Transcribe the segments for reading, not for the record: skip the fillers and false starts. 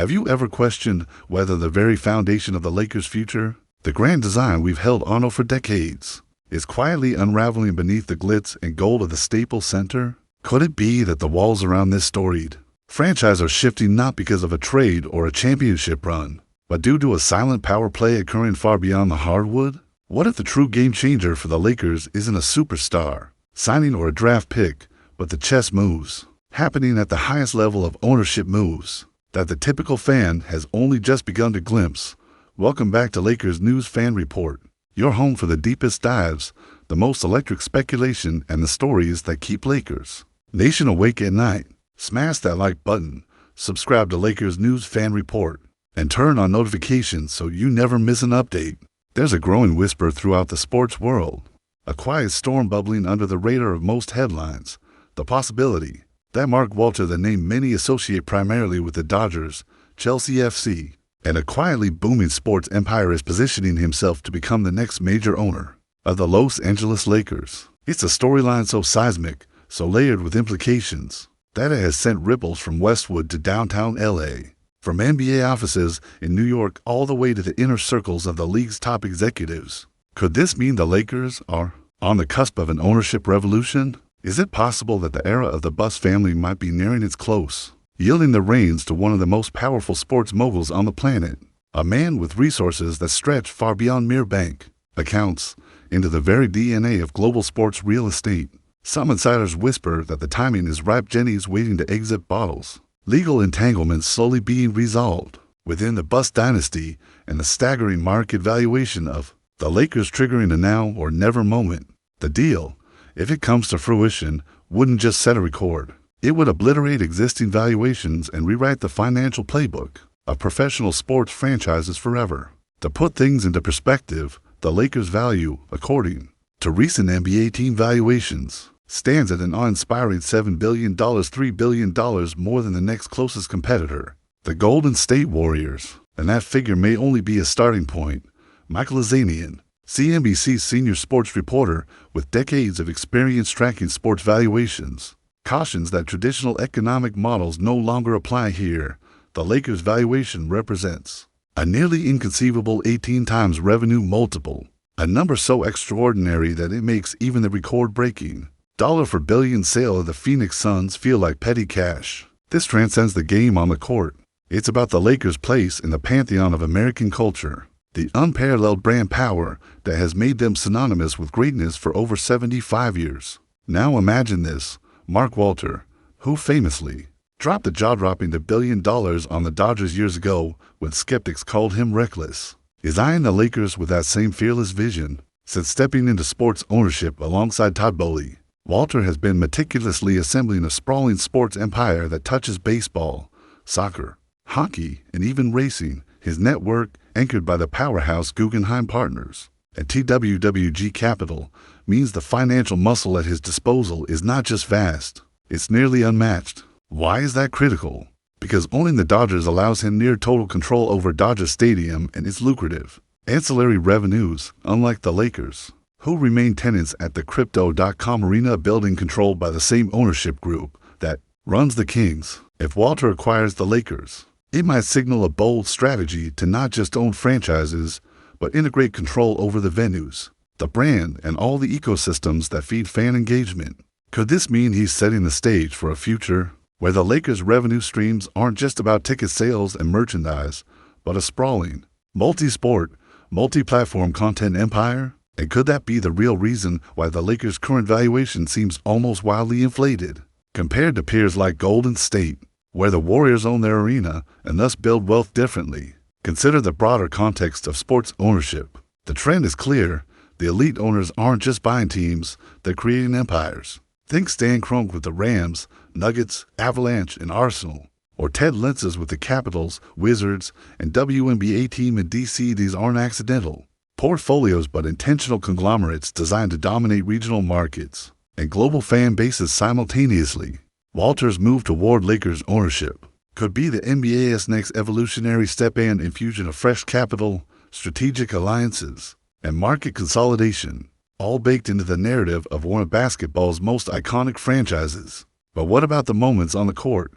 Have you ever questioned whether the very foundation of the Lakers' future, the grand design we've held on for decades, is quietly unraveling beneath the glitz and gold of the Staples Center? Could it be that the walls around this storied franchise are shifting not because of a trade or a championship run, but due to a silent power play occurring far beyond the hardwood? What if the true game changer for the Lakers isn't a superstar signing or a draft pick, but the chess moves happening at the highest level of ownership moves that the typical fan has only just begun to glimpse? Welcome back to Lakers News Fan Report, your home for the deepest dives, the most electric speculation, and the stories that keep Lakers Nation awake at night. Smash that like button, subscribe to Lakers News Fan Report, and turn on notifications so you never miss an update. There's a growing whisper throughout the sports world, a quiet storm bubbling under the radar of most headlines, the possibility that Mark Walter, the name many associate primarily with the Dodgers, Chelsea FC, and a quietly booming sports empire, is positioning himself to become the next major owner of the Los Angeles Lakers. It's a storyline so seismic, so layered with implications, that it has sent ripples from Westwood to downtown LA, from NBA offices in New York all the way to the inner circles of the league's top executives. Could this mean the Lakers are on the cusp of an ownership revolution? Is it possible that the era of the Buss family might be nearing its close, yielding the reins to one of the most powerful sports moguls on the planet, a man with resources that stretch far beyond mere bank accounts into the very DNA of global sports real estate? Some insiders whisper that the timing is ripe. Jenny's waiting to exit bottles, legal entanglements slowly being resolved within the Buss dynasty, and the staggering market valuation of the Lakers triggering a now or never moment. The deal, if it comes to fruition, wouldn't just set a record. It would obliterate existing valuations and rewrite the financial playbook of professional sports franchises forever. To put things into perspective, the Lakers' value, according to recent NBA team valuations, stands at an awe-inspiring $7 billion, $3 billion more than the next closest competitor, the Golden State Warriors. And that figure may only be a starting point. Michael Azanian, CNBC's senior sports reporter with decades of experience tracking sports valuations, cautions that traditional economic models no longer apply here. The Lakers' valuation represents a nearly inconceivable 18 times revenue multiple, a number so extraordinary that it makes even the record-breaking dollar for billion sale of the Phoenix Suns feel like petty cash. This transcends the game on the court. It's about the Lakers' place in the pantheon of American culture, the unparalleled brand power that has made them synonymous with greatness for over 75 years. Now imagine this: Mark Walter, who famously dropped the jaw-dropping $1 billion on the Dodgers years ago when skeptics called him reckless, is eyeing the Lakers with that same fearless vision. Since stepping into sports ownership alongside Todd Boehly, Walter has been meticulously assembling a sprawling sports empire that touches baseball, soccer, hockey, and even racing. His network, anchored by the powerhouse Guggenheim Partners and TWWG Capital, means the financial muscle at his disposal is not just vast, it's nearly unmatched. Why is that critical? Because owning the Dodgers allows him near total control over Dodger Stadium and its lucrative ancillary revenues, unlike the Lakers, who remain tenants at the Crypto.com arena, building controlled by the same ownership group that runs the Kings. If Walter acquires the Lakers, it might signal a bold strategy to not just own franchises, but integrate control over the venues, the brand, and all the ecosystems that feed fan engagement. Could this mean he's setting the stage for a future where the Lakers' revenue streams aren't just about ticket sales and merchandise, but a sprawling, multi-sport, multi-platform content empire? And could that be the real reason why the Lakers' current valuation seems almost wildly inflated, compared to peers like Golden State, where the Warriors own their arena and thus build wealth differently? Consider the broader context of sports ownership. The trend is clear. The elite owners aren't just buying teams, they're creating empires. Think Stan Kroenke with the Rams, Nuggets, Avalanche, and Arsenal, or Ted Lentzes with the Capitals, Wizards, and WNBA team in DC. These aren't accidental portfolios but intentional conglomerates designed to dominate regional markets and global fan bases simultaneously. Walter's move toward Lakers ownership could be the NBA's next evolutionary step, and infusion of fresh capital, strategic alliances, and market consolidation, all baked into the narrative of one of basketball's most iconic franchises. But what about the moments on the court?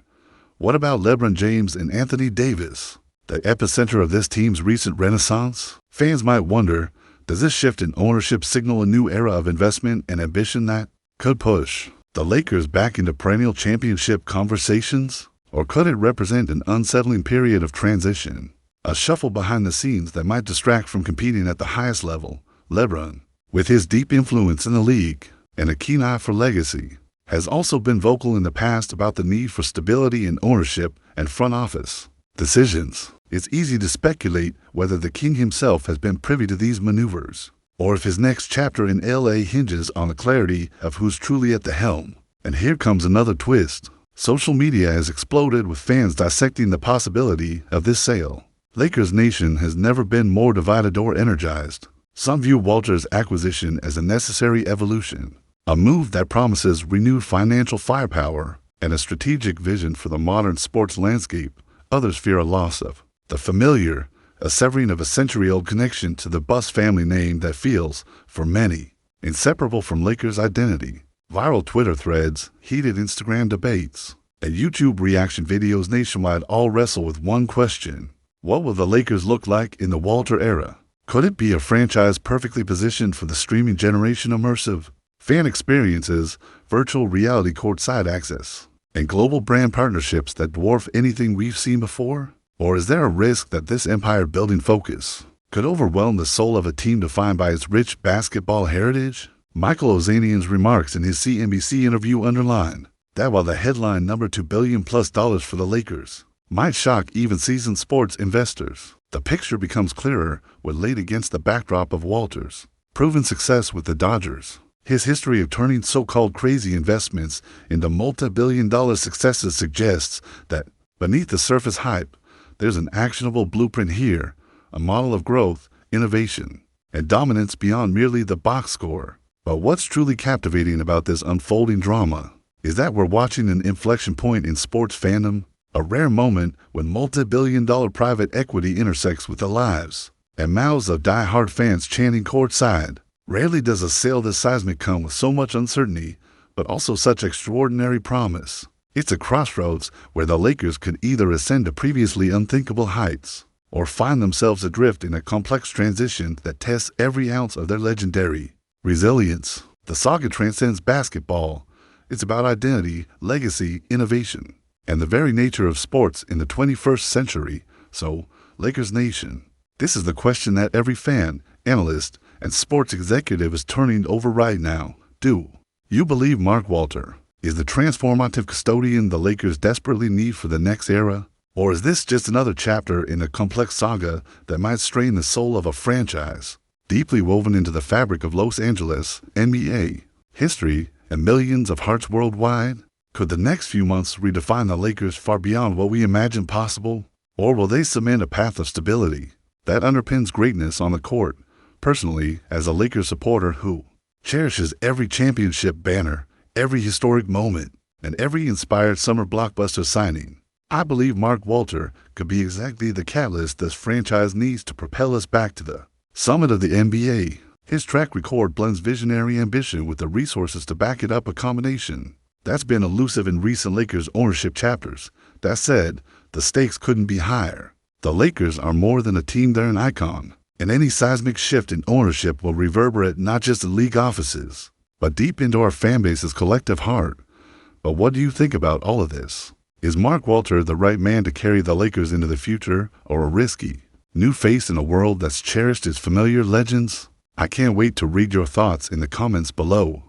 What about LeBron James and Anthony Davis, the epicenter of this team's recent renaissance? Fans might wonder, does this shift in ownership signal a new era of investment and ambition that could push the Lakers back into perennial championship conversations? Or could it represent an unsettling period of transition, a shuffle behind the scenes that might distract from competing at the highest level? LeBron, with his deep influence in the league and a keen eye for legacy, has also been vocal in the past about the need for stability in ownership and front office decisions. It's easy to speculate whether the king himself has been privy to these maneuvers, or if his next chapter in LA hinges on the clarity of who's truly at the helm. And here comes another twist. Social media has exploded with fans dissecting the possibility of this sale. Lakers Nation has never been more divided or energized. Some view Walter's acquisition as a necessary evolution, a move that promises renewed financial firepower and a strategic vision for the modern sports landscape. Others fear a loss of the familiar, a severing of a century-old connection to the Buss family name that feels, for many, inseparable from Lakers' identity. Viral Twitter threads, heated Instagram debates, and YouTube reaction videos nationwide all wrestle with one question: what will the Lakers look like in the Walter era? Could it be a franchise perfectly positioned for the streaming generation? Immersive fan experiences, virtual reality courtside access, and global brand partnerships that dwarf anything we've seen before? Or is there a risk that this empire-building focus could overwhelm the soul of a team defined by its rich basketball heritage? Michael Ozanian's remarks in his CNBC interview underlined that while the headline number $2 billion+ for the Lakers might shock even seasoned sports investors, the picture becomes clearer when laid against the backdrop of Walter's proven success with the Dodgers. His history of turning so-called crazy investments into multi-billion-dollar successes suggests that beneath the surface hype, there's an actionable blueprint here, a model of growth, innovation, and dominance beyond merely the box score. But what's truly captivating about this unfolding drama is that we're watching an inflection point in sports fandom, a rare moment when multi-billion-dollar private equity intersects with the lives and mouths of die-hard fans chanting courtside. Rarely does a sale this seismic come with so much uncertainty, but also such extraordinary promise. It's a crossroads where the Lakers could either ascend to previously unthinkable heights or find themselves adrift in a complex transition that tests every ounce of their legendary resilience. The saga transcends basketball. It's about identity, legacy, innovation, and the very nature of sports in the 21st century. So, Lakers Nation, this is the question that every fan, analyst, and sports executive is turning over right now. Do you believe Mark Walter is the transformative custodian the Lakers desperately need for the next era? Or is this just another chapter in a complex saga that might strain the soul of a franchise deeply woven into the fabric of Los Angeles NBA history and millions of hearts worldwide? Could the next few months redefine the Lakers far beyond what we imagined possible? Or will they cement a path of stability that underpins greatness on the court? Personally, as a Lakers supporter who cherishes every championship banner, every historic moment, and every inspired summer blockbuster signing, I believe Mark Walter could be exactly the catalyst this franchise needs to propel us back to the summit of the NBA. His track record blends visionary ambition with the resources to back it up, a combination that's been elusive in recent Lakers ownership chapters. That said, the stakes couldn't be higher. The Lakers are more than a team, they're an icon, and any seismic shift in ownership will reverberate not just in league offices, but deep into our fanbase's collective heart. But what do you think about all of this? Is Mark Walter the right man to carry the Lakers into the future, or a risky new face in a world that's cherished its familiar legends? I can't wait to read your thoughts in the comments below.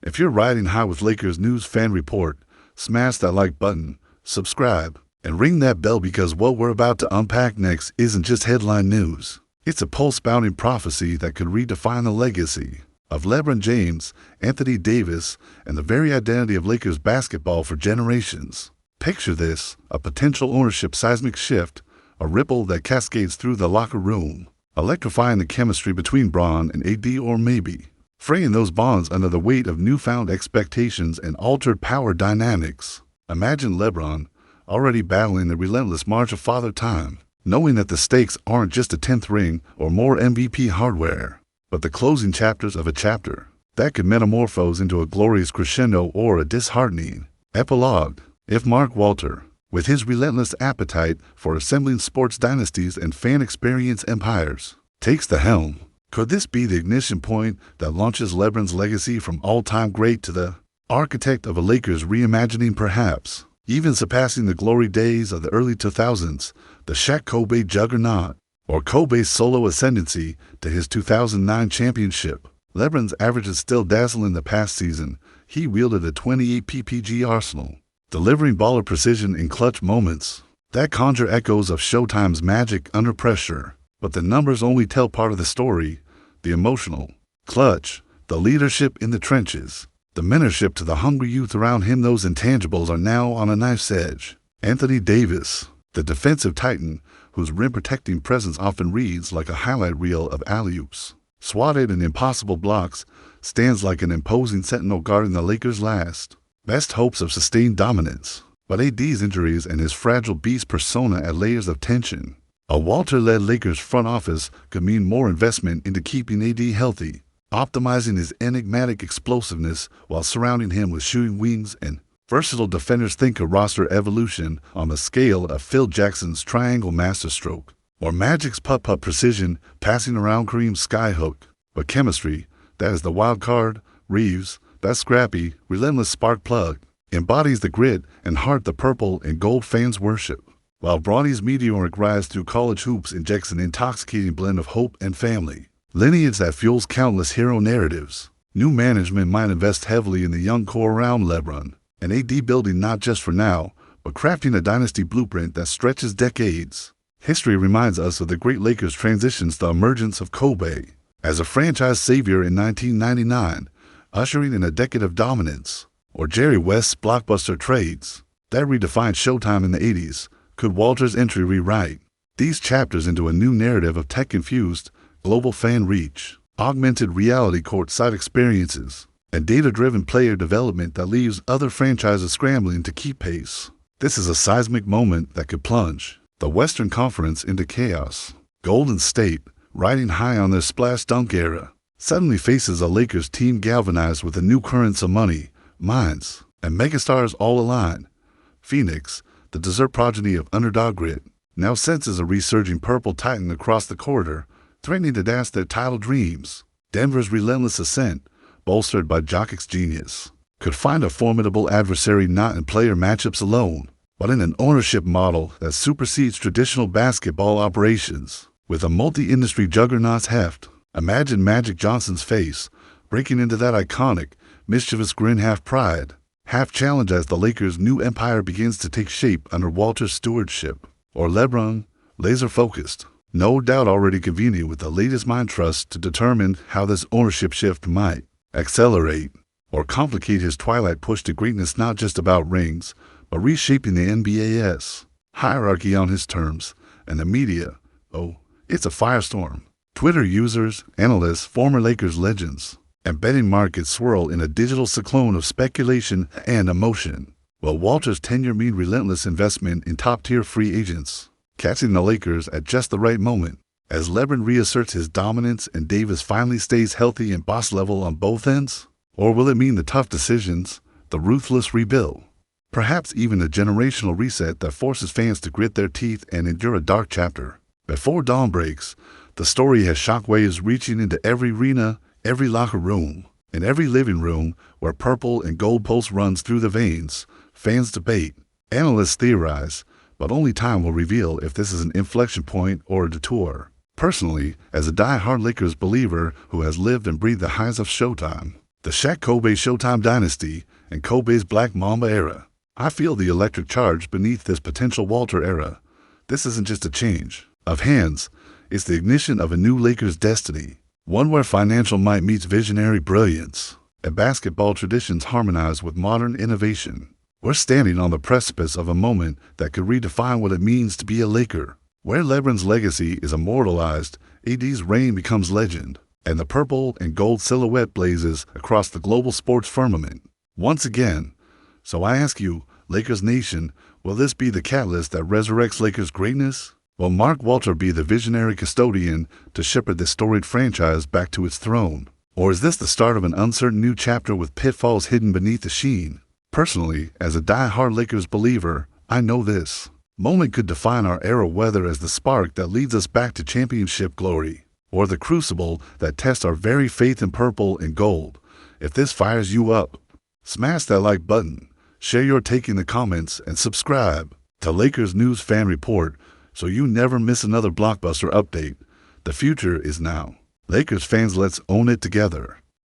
If you're riding high with Lakers News Fan Report, smash that like button, subscribe, and ring that bell, because what we're about to unpack next isn't just headline news. It's a pulse-pounding prophecy that could redefine the legacy of LeBron James, Anthony Davis, and the very identity of Lakers basketball for generations. Picture this: a potential ownership seismic shift, a ripple that cascades through the locker room, electrifying the chemistry between Bron and AD, or maybe fraying those bonds under the weight of newfound expectations and altered power dynamics. Imagine LeBron already battling the relentless march of Father Time, knowing that the stakes aren't just a 10th ring or more MVP hardware, but the closing chapters of a chapter that could metamorphose into a glorious crescendo or a disheartening epilogue. If Mark Walter with his relentless appetite for assembling sports dynasties and fan experience empires, takes the helm. Could this be the ignition point that launches LeBron's legacy from all-time great to the architect of a Lakers reimagining, perhaps even surpassing the glory days of the early 2000s, the Shaq-Kobe juggernaut, or Kobe's solo ascendancy to his 2009 championship? LeBron's averages still dazzle. In the past season, he wielded a 28 PPG arsenal, delivering baller precision in clutch moments that conjure echoes of Showtime's magic under pressure. But the numbers only tell part of the story: the emotional clutch, the leadership in the trenches, the mentorship to the hungry youth around him. Those intangibles are now on a knife's edge. Anthony Davis, the defensive titan whose rim-protecting presence often reads like a highlight reel of alley-oops, swatted in impossible blocks, stands like an imposing sentinel guarding the Lakers' last best hopes of sustained dominance. But AD's injuries and his fragile beast persona add layers of tension. A Walter-led Lakers front office could mean more investment into keeping AD healthy, optimizing his enigmatic explosiveness while surrounding him with shooting wings and versatile defenders. Think a roster evolution on the scale of Phil Jackson's triangle masterstroke, or Magic's putt-putt precision passing around Kareem's skyhook. But chemistry, that is the wild card. Reeves, that scrappy, relentless spark plug, embodies the grit and heart the purple and gold fans worship, while Bronny's meteoric rise through college hoops injects an intoxicating blend of hope and family lineage that fuels countless hero narratives. New management might invest heavily in the young core around LeBron, and AD building not just for now, but crafting a dynasty blueprint that stretches decades. History reminds us of the great Lakers' transitions, the emergence of Kobe as a franchise savior in 1999, ushering in a decade of dominance, or Jerry West's blockbuster trades that redefined Showtime in the 80s. Could Walter's entry rewrite these chapters into a new narrative of tech-infused global fan reach, augmented reality courtside experiences, and data-driven player development that leaves other franchises scrambling to keep pace? This is a seismic moment that could plunge the Western Conference into chaos. Golden State, riding high on their splash dunk era, suddenly faces a Lakers team galvanized with a new currents of money, minds, and megastars all aligned. Phoenix, the dessert progeny of underdog grit, now senses a resurging purple titan across the corridor, threatening to dash their title dreams. Denver's relentless ascent, bolstered by Jokic's genius, could find a formidable adversary not in player matchups alone, but in an ownership model that supersedes traditional basketball operations. With a multi-industry juggernaut's heft, imagine Magic Johnson's face breaking into that iconic, mischievous grin, half pride, half challenge, as the Lakers' new empire begins to take shape under Walter's stewardship. Or LeBron, laser-focused, no doubt already convenient with the latest mind trust to determine how this ownership shift might accelerate or complicate his twilight push to greatness. Not just about rings, but reshaping the NBA's hierarchy on his terms. And the media, oh, it's a firestorm. Twitter users, analysts, former Lakers legends, and betting markets swirl in a digital cyclone of speculation and emotion. Will Walter's tenure mean relentless investment in top-tier free agents, catching the Lakers at just the right moment, as LeBron reasserts his dominance and Davis finally stays healthy and boss level on both ends? Or will it mean the tough decisions, the ruthless rebuild, perhaps even a generational reset that forces fans to grit their teeth and endure a dark chapter? Before dawn breaks, the story has shockwaves reaching into every arena, every locker room, and every living room where purple and gold pulse runs through the veins. Fans debate, analysts theorize, but only time will reveal if this is an inflection point or a detour. Personally, as a die-hard Lakers believer who has lived and breathed the highs of Showtime, the Shaq-Kobe Showtime dynasty, and Kobe's Black Mamba era, I feel the electric charge beneath this potential Walter era. This isn't just a change of hands, it's the ignition of a new Lakers destiny, one where financial might meets visionary brilliance, and basketball traditions harmonize with modern innovation. We're standing on the precipice of a moment that could redefine what it means to be a Laker, where LeBron's legacy is immortalized, AD's reign becomes legend, and the purple and gold silhouette blazes across the global sports firmament once again. So I ask you, Lakers Nation, will this be the catalyst that resurrects Lakers greatness? Will Mark Walter be the visionary custodian to shepherd this storied franchise back to its throne? Or is this the start of an uncertain new chapter with pitfalls hidden beneath the sheen? Personally, as a die-hard Lakers believer, I know this moment could define our era, whether as the spark that leads us back to championship glory, or the crucible that tests our very faith in purple and gold. If this fires you up, smash that like button, share your take in the comments, and subscribe to Lakers News Fan Report so you never miss another blockbuster update. The future is now. Lakers fans, let's own it together.